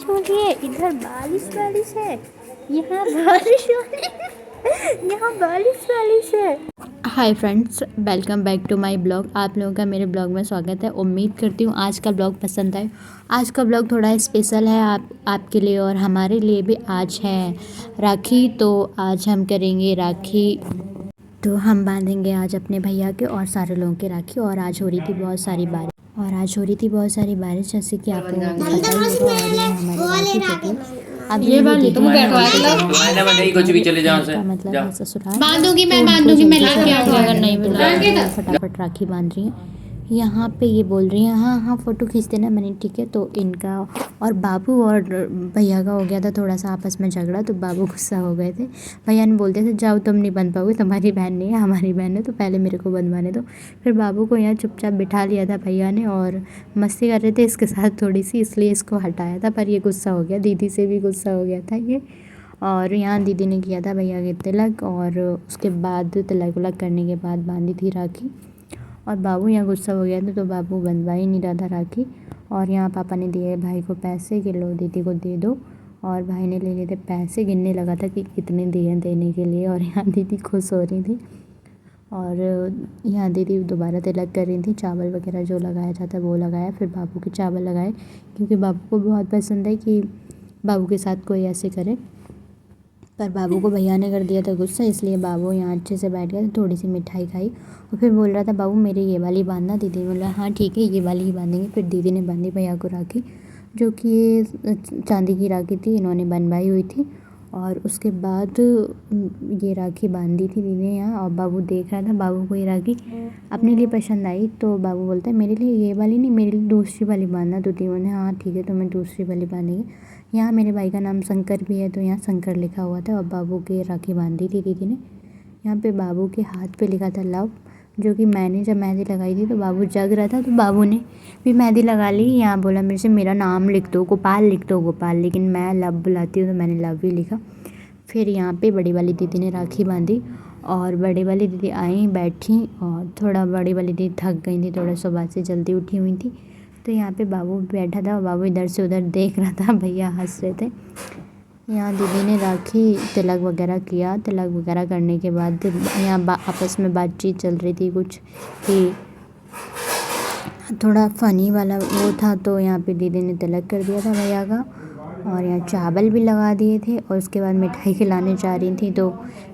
हो रही है, इधर बारिश बारिश है, यहाँ बारिश हो रही है, यहाँ बारिश बारिश है। Hi friends, welcome back to my blog. आप लोगों का मेरे ब्लॉग में स्वागत है। उम्मीद करती हूँ आज का ब्लॉग पसंद आए। आज का ब्लॉग थोड़ा स्पेशल है आपके लिए और हमारे लिए भी। आज है राखी, तो आज हम करेंगे राखी, तो हम बांधेंगे आज अपने भैया के और सारे लोगों के राखी। और आज हो रही थी बहुत सारी बारिश, जैसे कि आप लोगों को पता ही होगा। और ये हमारी राखी थी। अब ये तुम कुछ भी चले जाओ से मतलब है ससुराल। बांधूंगी मैं लाके आऊंगी अगर नहीं मिला। फटाफट राखी बांध रही हैं। यहाँ पे ये बोल रही हैं हाँ हाँ फ़ोटो खींच देना। मैंने ठीक है। तो इनका और बाबू और भैया का हो गया था थोड़ा सा आपस में झगड़ा, तो बाबू गुस्सा हो गए थे। भैया ने बोलते थे जाओ तुम नहीं बन पाओगे, तुम्हारी बहन नहीं है हमारी बहन है, तो पहले मेरे को बनवाने दो। फिर बाबू को यहाँ चुपचाप बिठा लिया था भैया ने, और मस्ती कर रहे थे इसके साथ थोड़ी सी, इसलिए इसको हटाया था। पर ये गुस्सा हो गया, दीदी से भी गुस्सा हो गया था ये। और यहाँ दीदी ने किया था भैया के तिलक, और उसके बाद तिलक विलक करने के बाद बांधी थी राखी। और बाबू यहाँ गुस्सा हो गया था, तो बाबू बनवा ही नहीं रहा था राखी। और यहाँ पापा ने दिए भाई को पैसे कि लो दीदी को दे दो, और भाई ने ले लिए थे पैसे, गिनने लगा था कि कितने दिए देने के लिए। और यहाँ दीदी खुश हो रही थी, और यहाँ दीदी दोबारा तिलक कर रही थी। चावल वगैरह जो लगाया जाता है वो लगाया, फिर बाबू के चावल लगाए, क्योंकि बाबू को बहुत पसंद है कि बाबू के साथ कोई ऐसे करे। पर बाबू को भैया ने कर दिया था गुस्सा, इसलिए बाबू यहाँ अच्छे से बैठ गया था, थोड़ी सी मिठाई खाई और फिर बोल रहा था बाबू मेरे ये वाली बांधना। दीदी ने बोला हाँ ठीक है ये वाली ही बांधेंगे। फिर दीदी ने बांधी भैया को राखी, जो कि ये चांदी की राखी थी, इन्होंने बनवाई हुई थी। और उसके बाद ये राखी बांधी थी दीदी ने यहाँ, और बाबू देख रहा था। बाबू को ये राखी अपने लिए पसंद आई, तो बाबू बोलता है मेरे लिए ये वाली नहीं, मेरे लिए दूसरी वाली बांधना। तो दीदी ने हाँ ठीक है तो मैं दूसरी वाली बांधेंगे। यहाँ मेरे भाई का नाम शंकर भी है, तो यहाँ शंकर लिखा हुआ था, और बाबू के राखी बांधी थी दीदी ने। यहाँ पे बाबू के हाथ पे लिखा था लव, जो कि मैंने जब मेहंदी लगाई थी तो बाबू जग रहा था, तो बाबू ने भी मेहंदी लगा ली। यहाँ बोला मेरे से मेरा नाम लिख दो, गोपाल लिख दो गोपाल, लेकिन मैं लव बुलाती हूँ तो मैंने लव ही लिखा। फिर यहाँ पे बड़ी वाली दीदी ने राखी बांधी, और बड़ी वाली दीदी आई बैठी, और थोड़ा बड़ी वाली दीदी थक गई थी, थोड़ा सुबह से जल्दी उठी हुई थी। तो यहाँ पे बाबू बैठा था, और बाबू इधर से उधर देख रहा था, भैया हंस रहे थे। यहाँ दीदी ने राखी तिलक वगैरह किया। तिलक वगैरह करने के बाद यहाँ आपस में बातचीत चल रही थी कुछ, कि थोड़ा फ़नी वाला वो था। तो यहाँ पे दीदी ने तिलक कर दिया था भैया का, और यहाँ चावल भी लगा दिए थे। और उसके बाद मिठाई खिलाने जा रही थी, तो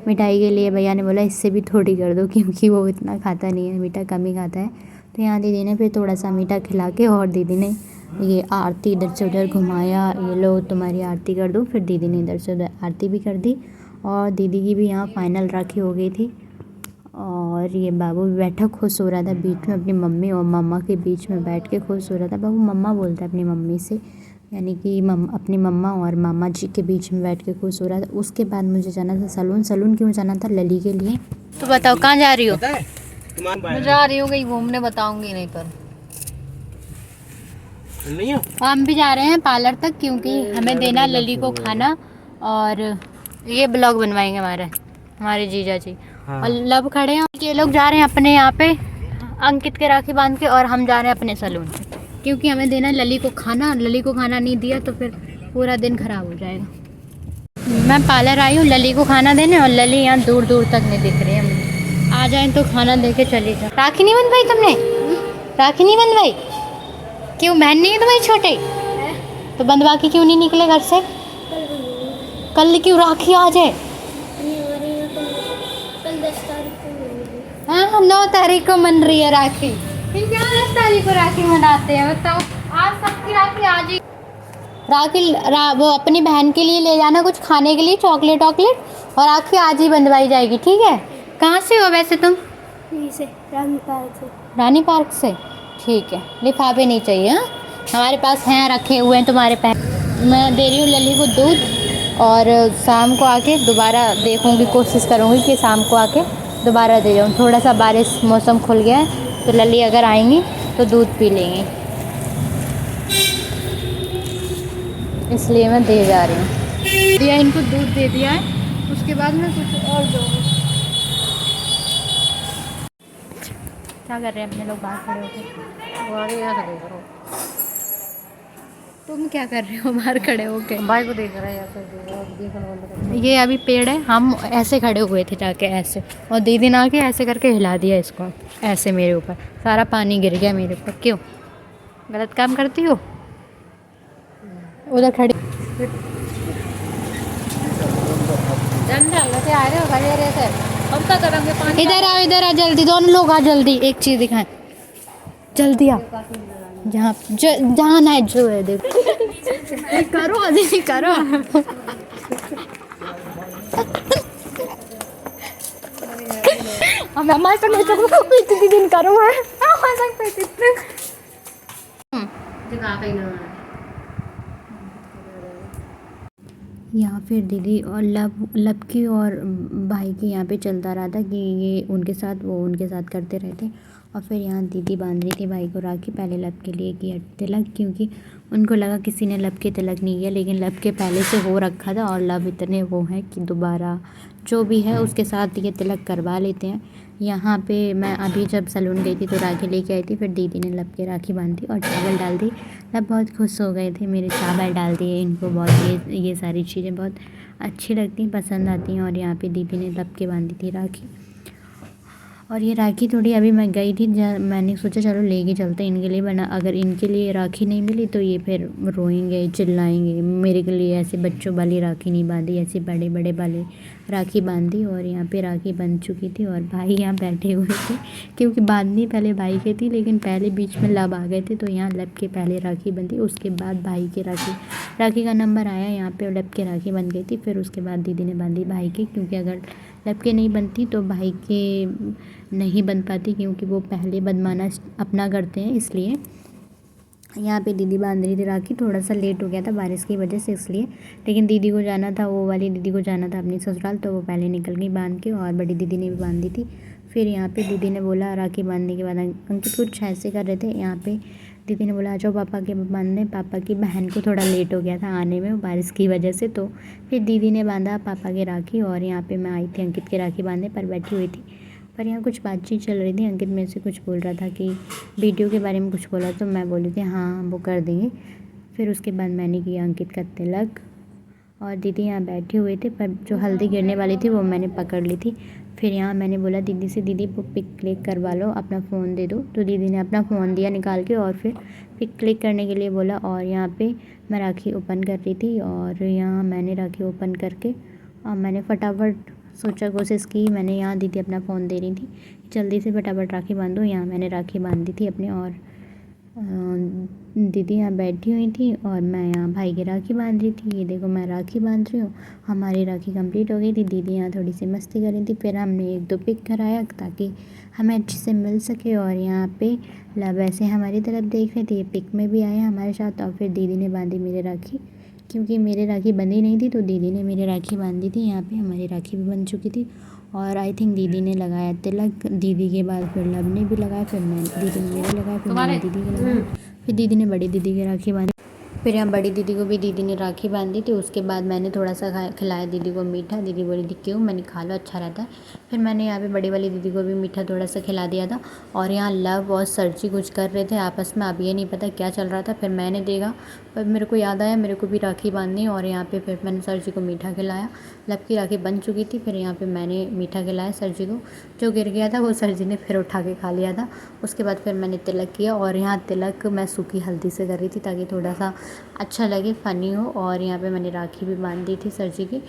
मिठाई के लिए भैया ने बोला इससे भी थोड़ी कर दो, क्योंकि वो इतना खाता नहीं है, मीठा कम ही खाता है। तो यहाँ दीदी ने फिर थोड़ा सा मीठा खिला के, और दीदी ने ये आरती इधर से उधर घुमाया, ये लो तुम्हारी आरती कर दो। फिर दीदी ने इधर से उधर आरती भी कर दी, और दीदी की भी यहाँ फाइनल राखी हो गई थी। और ये बाबू भी बैठा खुश हो रहा था बीच में, अपनी मम्मी और मम्मा के बीच में बैठ के खुश हो रहा था। बाबू मम्मा बोलता है अपनी मम्मी से, यानी कि अपनी मम्मा और मामा जी के बीच में बैठ के खुश हो रहा था। उसके बाद मुझे जाना था सैलून क्यों जाना था? लली के लिए। तो बताओ कहाँ जा रही हो? मैं जा रही हूँ कहीं घूमने, बताऊंगी नहीं पर नहीं हम भी जा रहे हैं पार्लर तक, क्योंकि हमें देना लली को खाना, और ये ब्लॉग बनवाएंगे हमारे जीजा जी। हाँ। और लब खड़े हैं, ये लोग जा रहे हैं अपने यहाँ पे अंकित के राखी बांध के, और हम जा रहे हैं अपने सैलून, क्योंकि हमें देना लली को खाना। लली को खाना नहीं दिया तो फिर पूरा दिन खराब हो जाएगा। मैं पार्लर आई हूँ लली को खाना देने, और लली यहाँ दूर दूर तक नहीं दिख रही है मुझे। आ जाए तो खाना दे के चली जाओ। राखी नहीं बंधवाई तुमने? राखी नहीं बंधवाई? क्यों बहन नहीं है तुम्हारी छोटे? तो बंधवा के क्यों नहीं निकले घर से? कल क्यों राखी आ जाए? हाँ 9 तारीख को मन रही है राखी। क्या 10 तारीख को राखी मनाते हैं बताओ? आज सबकी राखी आज ही। वो अपनी बहन के लिए ले जाना कुछ खाने के लिए, चॉकलेट वॉकलेट, और राखी आज ही बंधवाई जाएगी, ठीक है? कहाँ से हो वैसे तुम? से रानी पार्क से। रानी पार्क से, ठीक है। लिफाफे नहीं चाहिए? हाँ हमारे पास हैं, रखे हुए हैं तुम्हारे पास। मैं दे रही हूँ लली को दूध, और शाम को आके दोबारा देखूँगी, कोशिश करूँगी कि शाम को आके दोबारा दे जाऊँ। थोड़ा सा बारिश मौसम खुल गया है, तो लली अगर आएंगी तो दूध पी लेंगी, इसलिए मैं दे जा रही हूँ। दिया इनको दूध दे दिया है, उसके बाद मैं कुछ और दूँगी। क्या कर रहे हैं अपने लोग बाहर खड़े होकर? तुम क्या कर रहे हो बाहर खड़े होके? भाई को देख रहा है यार। ये अभी पेड़ है, हम ऐसे खड़े हुए थे जाके ऐसे, और दीदी ने आके ऐसे करके हिला दिया इसको ऐसे मेरे ऊपर, सारा पानी गिर गया मेरे ऊपर। क्यों गलत काम करती हो? उधर खड़ी इधर आ जल्दी, दोनों लोग आ जल्दी, एक चीज़ दिखाएं जल्दी आ, जहाँ ना जो है देख करो दीदी करो। अब हमारे साथ नहीं चलो इतने दिन करो है हमारे साथ इतने यहाँ फिर दीदी और लपकी और भाई के यहाँ पे चलता रहा था कि ये उनके साथ वो उनके साथ करते रहते। और फिर यहाँ दीदी बांध रही थी भाई को राखी, पहले लब के लिए किया तिलक, क्योंकि उनको लगा किसी ने लब के तिलक नहीं किया, लेकिन लब के पहले से हो रखा था और लब इतने वो हैं कि दोबारा जो भी है उसके साथ ये तिलक करवा लेते हैं। यहाँ पे मैं अभी जब सैलून गई थी तो राखी लेके आई थी, फिर दीदी ने लब के राखी बांधी और चावल डाल दी। लब बहुत खुश हो गए थे, मेरे चावल डाल दिए इनको, बहुत ये सारी चीज़ें बहुत अच्छी लगती हैं, पसंद आती हैं। और यहाँ पे दीदी ने लब के बांधी थी राखी। और ये राखी थोड़ी अभी मैं गई थी, मैंने सोचा चलो लेके चलते इनके लिए, बना अगर इनके लिए राखी नहीं मिली तो ये फिर रोएंगे चिल्लाएंगे। मेरे के लिए ऐसे बच्चों वाली राखी नहीं बांधी, ऐसे बड़े बड़े वाले राखी बांधी। और यहाँ पे राखी बन चुकी थी और भाई यहाँ बैठे हुए थे, क्योंकि बांधनी पहले भाई की थी, लेकिन पहले बीच में लब आ गए थे तो यहाँ लब के पहले राखी बंधी, उसके बाद भाई के राखी का नंबर आया यहाँ पे, लब के राखी बन गई थी। फिर उसके बाद दीदी ने बांधी भाई की, क्योंकि अगर लब के नहीं बनती तो भाई के नहीं बन पाती, क्योंकि वो पहले बंधवाना अपना करते हैं, इसलिए यहाँ पे दीदी बांध रही थी राखी। थोड़ा सा लेट हो गया था बारिश की वजह से इसलिए, लेकिन दीदी को जाना था, वो वाली दीदी को जाना था अपनी ससुराल, तो वो पहले निकल गई बांध के, और बड़ी दीदी ने भी बांधी थी। फिर यहाँ पे दीदी ने बोला राखी बांधने के बाद अंकित कुछ ऐसे कर रहे थे, यहाँ पे दीदी ने बोला जाओ पापा के बांधने। पापा की बहन को थोड़ा लेट हो गया था आने में बारिश की वजह से, तो फिर दीदी ने बांधा पापा की राखी। और यहाँ पे मैं आई थी अंकित की राखी बांधने पर बैठी हुई थी, पर यहाँ कुछ बातचीत चल रही थी। अंकित मेरे से कुछ बोल रहा था कि वीडियो के बारे में कुछ बोला, तो मैं बोली थी हाँ वो कर देंगे। फिर उसके बाद मैंने किया अंकित का तिलक, और दीदी यहाँ बैठे हुए थे, पर जो हल्दी गिरने वाली थी वो मैंने पकड़ ली थी। फिर यहाँ मैंने बोला दीदी से, दीदी वो पिक क्लिक करवा लो, अपना फ़ोन दे दो, तो दीदी ने अपना फ़ोन दिया निकाल के और फिर पिक क्लिक करने के लिए बोला। और यहाँ पे मैं राखी ओपन कर रही थी, और यहाँ मैंने राखी ओपन करके और मैंने फटाफट सोचा कोशिश की, मैंने यहाँ दीदी अपना फ़ोन दे रही थी, जल्दी से फटाफट राखी बांधो। यहाँ मैंने राखी बांधी थी अपने, और दीदी यहाँ बैठी हुई थी और मैं यहाँ भाई की राखी बांध रही थी। ये देखो मैं राखी बांध रही हूँ, हमारी राखी कंप्लीट हो गई थी। दीदी यहाँ थोड़ी सी मस्ती कर रही थी, फिर हमने 1-2 पिक कराया ताकि हमें अच्छे से मिल सके। और यहाँ पे लब ऐसे हमारी तरफ देख रहे थे, ये पिक में भी आए हमारे साथ। और फिर दीदी ने बांधी मेरी राखी, क्योंकि मेरी राखी बंधी नहीं थी तो दीदी ने मेरी राखी बांधी थी। यहाँ पे हमारी राखी भी बन चुकी थी, और आई थिंक दीदी ने लगाया तिलक, दीदी के बाद फिर लब ने भी लगाया, फिर मैं दीदी ने मेरे लगाया, फिर मैंने दीदी के लगाया, फिर दीदी ने बड़ी दीदी की राखी बांधी। फिर यहाँ बड़ी दीदी को भी दीदी ने राखी बांधी थी। उसके बाद मैंने थोड़ा सा खिलाया दीदी को मीठा, दीदी बोली थी क्यों, मैंने खा लो अच्छा रहता है। फिर मैंने यहाँ पे बड़ी वाली दीदी को भी मीठा थोड़ा सा खिला दिया था। और यहाँ लव और सरजी कुछ कर रहे थे आपस में, अब ये नहीं पता क्या चल रहा था। फिर मैंने देखा, पर मेरे को याद आया मेरे को भी राखी बांधनी, और यहाँ पे फिर मैंने सरजी को मीठा खिलाया। लब की राखी बन चुकी थी, फिर यहाँ पे मैंने मीठा खिलाया सरजी को, जो गिर गया था वो सरजी ने फिर उठा के खा लिया था। उसके बाद फिर मैंने तिलक किया, और यहाँ तिलक मैं सूखी हल्दी से कर रही थी ताकि थोड़ा सा अच्छा लगे, फ़नी हो। और यहाँ पे मैंने राखी भी बांध दी थी सरजी की।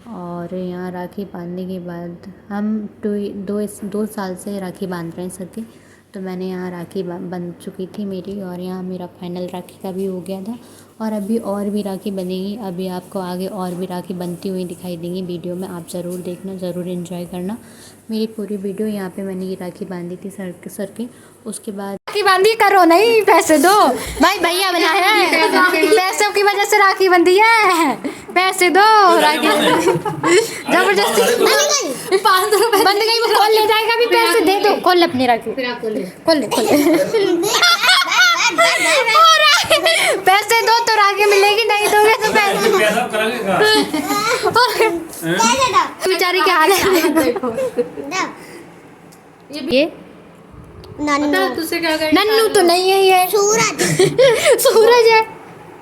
और यहाँ राखी बांधने के बाद हम 2 साल से राखी बांध रहे हैं सर की, तो मैंने यहाँ राखी बन चुकी थी मेरी। और यहाँ मेरा फाइनल राखी का भी हो गया था, और अभी और भी राखी बनेगी। अभी आपको आगे और भी राखी बनती हुई दिखाई देंगी वीडियो में, आप ज़रूर देखना, ज़रूर एंजॉय करना मेरी पूरी वीडियो। यहाँ पे मैंने ये राखी बांधी थी सर के। उसके बाद राखी बांधी करो नहीं, पैसे दो भाई, भैया बनाया है, पैसों की वजह से राखी बंधी है, पैसे दो। राखी जबरदस्ती बंद गई, वो खोल ले जाएगा, भी पैसे दे दो। खोल अपनी राखी, खोल ले पैसे दो तो राखी मिलेगी, नहीं दोगे तो पैसे बेचारी के हाल है। ये नन्नू तुझसे क्या नन्नू तो नहीं है, ये सूरज सूरज है।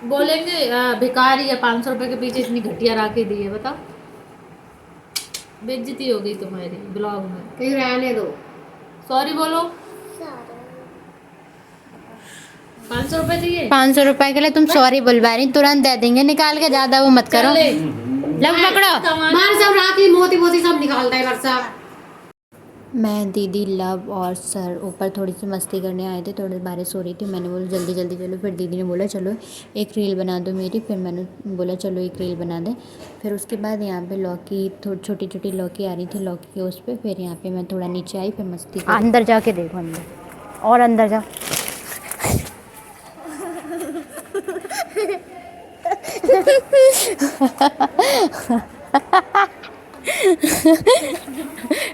बोलेंगे भिखारी है, 500 रुपए के पीछे इतनी घटिया राखी दी है, बताओ। बेइज्जती हो गई तुम्हारी ब्लॉग में। कहीं रहने दो। सॉरी बोलो। 500 रुपए चाहिए। 500 रुपए के लिए तुम सॉरी बुलवा रही, तुरंत दे देंगे निकाल के, ज्यादा वो मत करो। चले। लब पकड़ो। मार सब राखी मोती मोती सब निकालता है घर से। मैं, दीदी, लव और सर ऊपर थोड़ी सी मस्ती करने आए थे, थोड़ी बारिश हो रही थी, मैंने बोला जल्दी जल्दी चलो, फिर दीदी ने बोला चलो एक रील बना दो मेरी, फिर मैंने बोला चलो एक रील बना दें। फिर उसके बाद यहाँ पे लौकी, थोड़ी छोटी छोटी लौकी आ रही थी लौकी के उस पर, फिर यहाँ पे मैं थोड़ा नीचे आई, फिर मस्ती अंदर जाके देखो, अंदर और अंदर जाओ।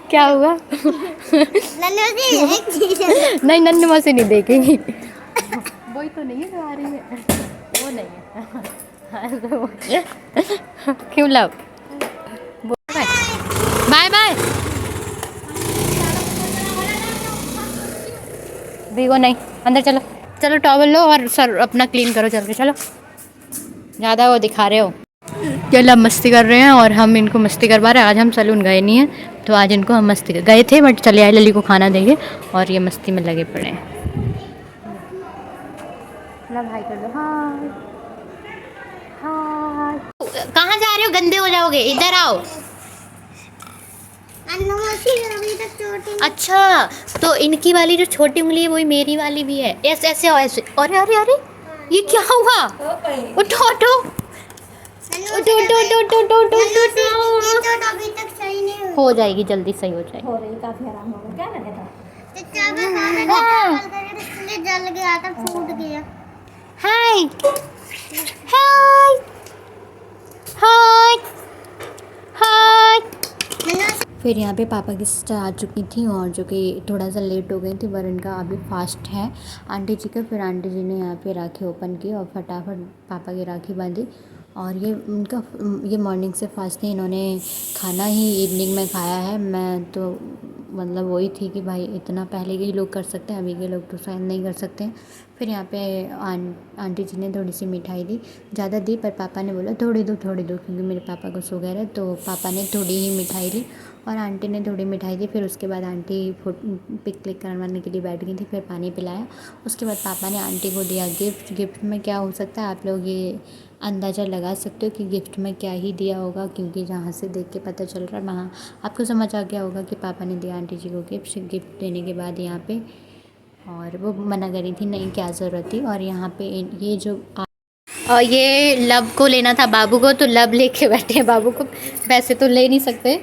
क्या हुआ? नहीं नन्नू मौसी नहीं देखेंगी। वही तो नहीं है जो आ रही है, वो नहीं है। क्यों लव? Bye bye. भीगो नहीं, अंदर चलो चलो, टॉवल लो और सर अपना क्लीन करो चल के, चलो ज़्यादा वो दिखा रहे हो। ये लव मस्ती कर रहे हैं और हम इनको मस्ती करवा रहे हैं। आज हम सैलून गए नहीं हैं, तो आज इनको हम मस्ती गए थे बट चले आए, लली को खाना देंगे और ये मस्ती में लगे पड़े हैं। लव हाय कर दो, हाय हाय। कहाँ जा रहे हो, गंदे हो जाओगे, इधर आओ। अच्छा तो इनकी वाली जो छोटी उंगली है वही मेरी वाली भी है, ऐसे ऐसे हो ऐसे। अरे अरे अरे ये क्या हुआ? उठो उठो उठो उठो उठो उठो उठो उठो उठो। अभी तक सही नहीं हुई। हो जाएगी, जल्दी सही हो जाएगी। हो रही, काफी आराम होगा। क्या लगे था? जल गया था, फूट गया। हाय हाय हाय हाय। फिर यहाँ पे पापा की सिस्टर आ चुकी थी और जो कि थोड़ा सा लेट हो गई थी, पर इनका अभी फास्ट है आंटी जी का। फिर आंटी जी ने यहाँ पे राखी ओपन की और फटाफट पापा की राखी बांधी। और ये उनका ये मॉर्निंग से फास्ट थी, इन्होंने खाना ही इवनिंग में खाया है। मैं तो मतलब वही थी कि भाई इतना पहले के ही लोग कर सकते हैं, अभी के लोग तो शायद नहीं कर सकते हैं। फिर यहाँ पे आंटी जी ने थोड़ी सी मिठाई दी, ज़्यादा दी, पर पापा ने बोला थोड़ी दो क्योंकि मेरे पापा को शुगर है, तो पापा ने थोड़ी ही मिठाई ली और आंटी ने थोड़ी मिठाई दी। फिर उसके बाद आंटी पिक क्लिक करवाने के लिए बैठ गई थी, फिर पानी पिलाया। उसके बाद पापा ने आंटी को दिया गिफ्ट। गिफ्ट में क्या हो सकता है आप लोग ये अंदाज़ा लगा सकते हो कि गिफ्ट में क्या ही दिया होगा, क्योंकि जहाँ से देख के पता चल रहा है वहाँ आपको समझ आ गया होगा कि पापा ने दिया आंटी जी को गिफ्ट देने के बाद यहाँ पे, और वो मना करी थी नहीं क्या ज़रूरत थी। और यहाँ पे ये जो और ये लब को लेना था बाबू को, तो लब लेके बैठे हैं बाबू को, वैसे तो ले नहीं सकते।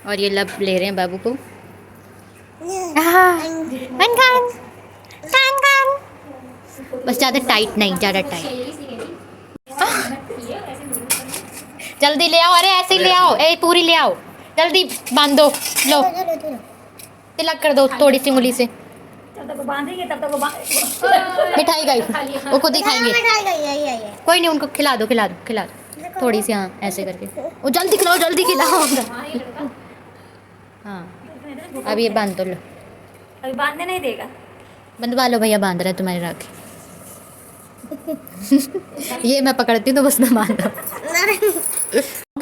और ये लब ले रहे हैं बाबू को। बस ज़्यादा टाइट नहीं, ज़्यादा टाइट। जल्दी ले आओ, अरे ऐसे ही ले आओ, पूरी ले आओ, जल्दी बांध दो। लो तिलक कर दो थोड़ी सी उंगली से। तब तक बांधेंगे, तब तक मिठाई गई, वो खुद ही खाएंगे। कोई नहीं, उनको खिला दो थोड़ी सी, हाँ ऐसे करके। वो जल्दी खिलाओ। हाँ अब ये बांध दो, लो। अभी बांधने नहीं देगा। बंधवा लो भैया, बांध रहा है तुम्हारी राखी। ये मैं पकड़ती तो बस मैं बांध दो।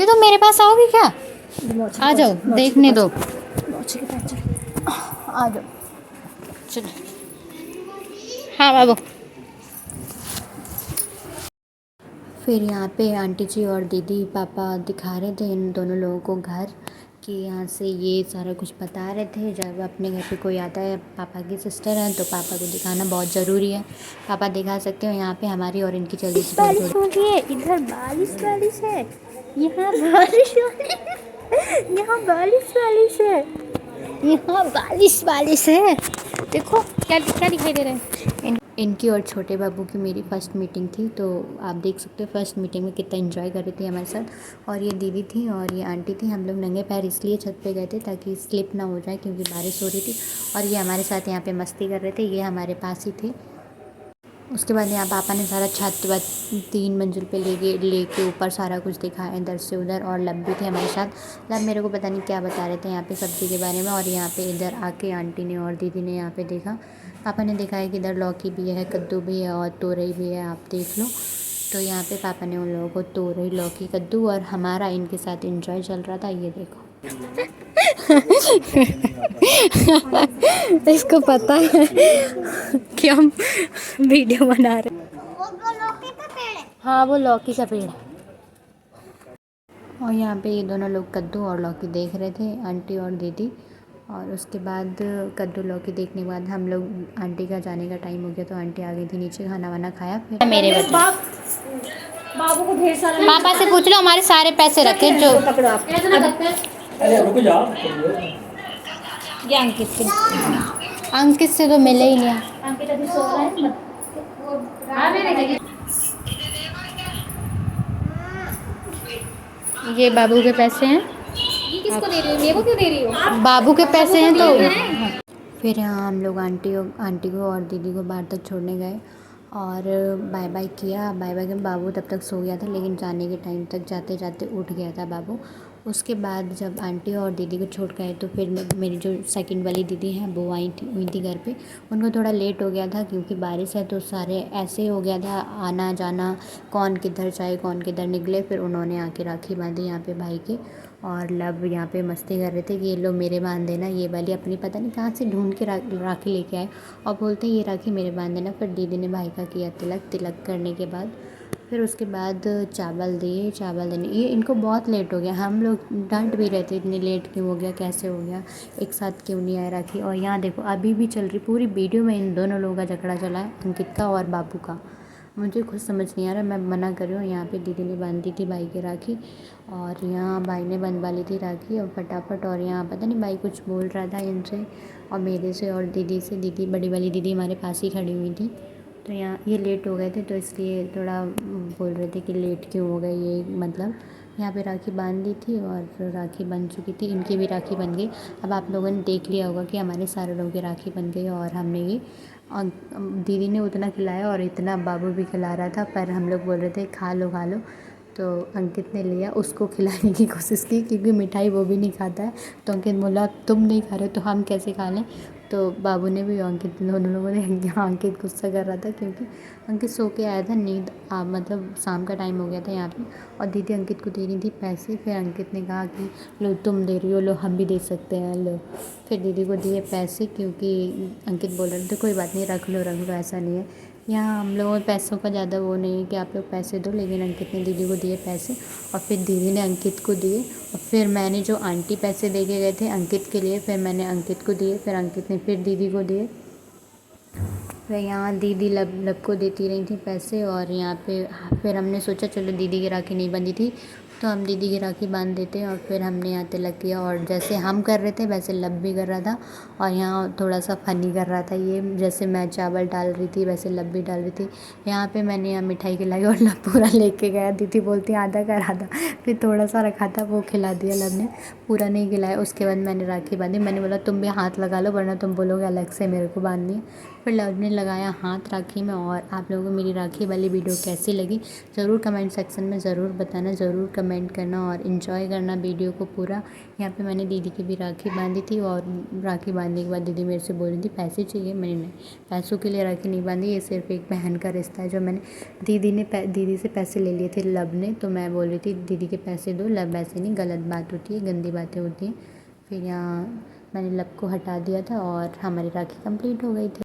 तो मेरे पास आओगी क्या? आ जाओ, देखने दो। आ जाओ, चलो। हाँ बाबू। फिर यहाँ पे आंटी जी और दीदी पापा दिखा रहे थे इन दोनों लोगों को घर, कि यहाँ से ये सारा कुछ बता रहे थे। जब अपने घर पे कोई आता है, पापा की सिस्टर हैं, तो पापा को दिखाना बहुत ज़रूरी है। पापा दिखा सकते हो यहाँ पे हमारी और इनकी जल्दी से बारिश हो रही है, इधर बारिश है, यहाँ बारिश है, यहाँ बारिश है। देखो क्या दिखाई दे रहा है। इनकी और छोटे बाबू की मेरी फ़र्स्ट मीटिंग थी, तो आप देख सकते हो फर्स्ट मीटिंग में कितना एंजॉय कर रही थी हमारे साथ। और ये दीदी थी और ये आंटी थी। हम लोग नंगे पैर इसलिए छत पे गए थे ताकि स्लिप ना हो जाए, क्योंकि बारिश हो रही थी। और ये हमारे साथ यहाँ पे मस्ती कर रहे थे, ये हमारे पास ही थे। उसके बाद यहाँ पापा ने सारा छत वत 3 मंजिल पे लेके ऊपर सारा कुछ दिखाया इधर से उधर। और लब भी थे हमारे साथ। लब मेरे को पता नहीं क्या बता रहे थे यहाँ पे सब्ज़ी के बारे में। और यहाँ पे इधर आके आंटी ने और दीदी ने यहाँ पे देखा, पापा ने देखा है कि इधर लौकी भी है, कद्दू भी है और तोरई भी है, आप देख लो। तो यहाँ पे पापा ने उन लोगों को तोरई, लौकी, कद्दू और हमारा इनके साथ एंजॉय चल रहा था। ये देखो इसको पता है कि हम वीडियो बना रहे हैं। हाँ वो लौकी का पेड़ है। और यहाँ पे ये दोनों लोग कद्दू और लौकी देख रहे थे, आंटी और दीदी। और उसके बाद कद्दू लौकी देखने के बाद हम लोग, आंटी का जाने का टाइम हो गया तो आंटी आ गई थी नीचे, खाना वाना खाया। फिर मेरे बाबू को ढेर सारा पापा से पूछ लो हमारे सारे पैसे रखे जो पकड़ो आप। ये अंकित से तो मिले ही नहीं। अंकित अभी सो रहा है। ये बाबू के पैसे हैं। ये किसको दे रही हो? मेरे को क्यों दे रही हो? बाबू के पैसे हैं तो। फिर यहाँ हम लोग आंटी को और दीदी को बाहर तक छोड़ने गए और बाय बाय किया। बाय बाय के बाबू तब तक सो गया था, लेकिन जाने के टाइम तक जाते जाते उठ गया था बाबू। उसके बाद जब आंटी और दीदी को छोड़ गए तो फिर मेरी जो सेकंड वाली दीदी हैं वो हुई थी घर पे। उनको थोड़ा लेट हो गया था क्योंकि बारिश है तो सारे ऐसे हो गया था आना जाना, कौन किधर जाए कौन किधर निकले। फिर उन्होंने आके राखी बांधी यहाँ पे भाई के। और लब यहाँ पे मस्ती कर रहे थे कि ये लो मेरे बांध देना। ये वाली अपनी पता नहीं कहाँ से ढूंढ के राखी लेके आए और बोलते ये राखी मेरे बांध देना। फिर दीदी ने भाई का किया तिलक करने के बाद फिर उसके बाद चावल दिए। चावल देने ये इनको बहुत लेट हो गया। हम लोग डांट भी रहे थे इतनी लेट क्यों हो गया, कैसे हो गया, एक साथ क्यों नहीं आए राखी। और यहाँ देखो अभी भी चल रही पूरी वीडियो में इन दोनों लोगों का झगड़ा चला है, अंकित का और बाबू का। मुझे कुछ समझ नहीं आ रहा, मैं मना कर रही हूँ। यहाँ पे दीदी ने बांधी थी भाई की राखी और यहाँ भाई ने बंधवा ली थी राखी और फटाफट। और यहाँ पता नहीं भाई कुछ बोल रहा था इनसे और मेरे से और दीदी से। दीदी बड़ी वाली दीदी हमारे पास ही खड़ी हुई थी। तो यहाँ ये लेट हो गए थे तो इसलिए थोड़ा बोल रहे थे कि लेट क्यों हो गए ये, मतलब यहाँ पे राखी बांध दी थी और राखी बन चुकी थी, इनकी भी राखी बन गई। अब आप लोगों ने देख लिया होगा कि हमारे सारे लोगों की राखी बन गई और हमने ये दीदी ने उतना खिलाया और इतना बाबू भी खिला रहा था, पर हम लोग बोल रहे थे खा लो। तो अंकित ने लिया, उसको खिलाने की कोशिश की क्योंकि मिठाई वो भी नहीं खाता है। तो अंकित बोला तुम नहीं खा रहे तो हम कैसे खा लें। तो बाबू ने भी अंकित, दोनों लोगों ने यहाँ अंकित गुस्सा कर रहा था क्योंकि अंकित सो के आया था, नींद मतलब शाम का टाइम हो गया था यहाँ पे। और दीदी अंकित को दे रही थी पैसे। फिर अंकित ने कहा कि लो तुम दे रही हो, लो हम भी दे सकते हैं, लो। फिर दीदी को दिए पैसे क्योंकि अंकित बोल रहे थे कोई बात नहीं रख लो, ऐसा नहीं है। यहाँ हम लोगों में पैसों का ज़्यादा वो नहीं है कि आप लोग पैसे दो, लेकिन अंकित ने दीदी को दिए पैसे और फिर दीदी ने अंकित को दिए। और फिर मैंने जो आंटी पैसे दे के गए थे अंकित के लिए, फिर मैंने अंकित को दिए, फिर अंकित ने फिर दीदी को दिए। फिर यहाँ दीदी लब को देती रही थी पैसे। और यहाँ पे फिर हमने सोचा चलो दीदी की राखी नहीं बंधी थी तो हम दीदी की राखी बांध देते हैं। और फिर हमने यहाँ तिलक किया और जैसे हम कर रहे थे वैसे लब भी कर रहा था। और यहाँ थोड़ा सा फ़नी कर रहा था ये, जैसे मैं चावल डाल रही थी वैसे लब भी डाल रही थी। यहाँ पे मैंने यहाँ मिठाई खिलाई और लब पूरा लेके गया। दीदी बोलती आधा कर आधा, फिर थोड़ा सा रखा था वो खिला दिया लब ने, पूरा नहीं खिलाया। उसके बाद मैंने राखी बांधी। मैंने बोला तुम भी हाथ लगा लो वरना तुम बोलोगे अलग से मेरे को बांधनी है। फिर लब ने लगाया हाथ राखी में। और आप लोगों को मेरी राखी वाली वीडियो कैसी लगी ज़रूर कमेंट सेक्शन में ज़रूर बताना, ज़रूर कमेंट करना और इन्जॉय करना वीडियो को पूरा। यहाँ पे मैंने दीदी की भी राखी बांधी थी और राखी बांधने के बाद दीदी मेरे से बोल रही थी पैसे चाहिए। मैंने नहीं, पैसों के लिए राखी नहीं बांधी, ये सिर्फ एक बहन का रिश्ता है। जो मैंने दीदी से पैसे ले लिए थे लब ने, तो मैं बोल रही थी दीदी के पैसे दो, लब ऐसे नहीं, गलत बात होती है, गंदी बातें होती हैं। फिर यहाँ मैंने लब को हटा दिया था और हमारी राखी कंप्लीट हो गई थी।